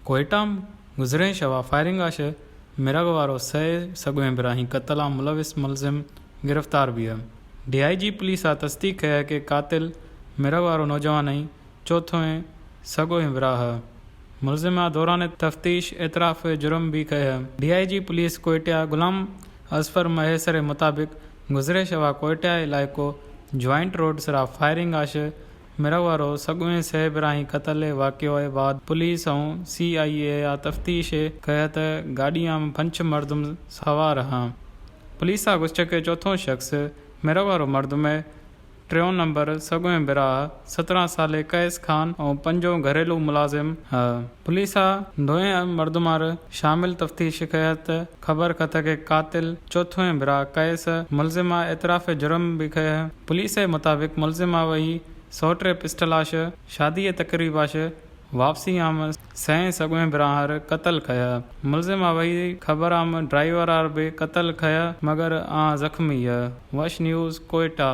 कोयटा गुज़रे शवा फायरिंग आश मिरग वारो सह सगुएं बिराही कत्ल आ मुलविस मुलजिम गिरफ्तार भी है। DIG पुलिस आ तस्दीक है कि कातिल मिरग वारो नौजवान ही चौथों सगुएं बिराह मुलजिम दौरान तफ्तीश एतराफ़ जुर्म भी कहे। DIG पुलिस कोयटा गुलाम असफर महेसर मुताबिक गुज़रे शवा कोयटा इलाइको ज्वाइंट रोड सरा फायरिंग आश मिरग वारो सगुएं सह बिराही कत्ल वाक़ियो बाद पुलिस और CIA आ तफ्तीश कहे त गाड़ियां 5 मर्दुम सवार हाँ। पुलिस आ गुश्त के चौथों शख्स मिरग वारो मर्द में 3 नंबर सगुएं बिराह 17 साले कैस खान और 5 घरेलू मुलाजिम है। पुलिस आ दोए मर्दुमार शामिल तफ्तीश कहे त खबर कथ के कातिल चौथों बिराह कैस मुलजिमा एतराफ़ जुर्म भी कहे। पुलिस के मुताबिक मुलजिमा वही 103 पिस्टल आश शादी तकरीब आश वापसी आम सह सगुएं बिराहर कत्ल खया। मुलजिमा वही खबर आम ड्राइवर आर भी कत्ल खया मगर आ जख्मी है। वश न्यूज़ कोयटा।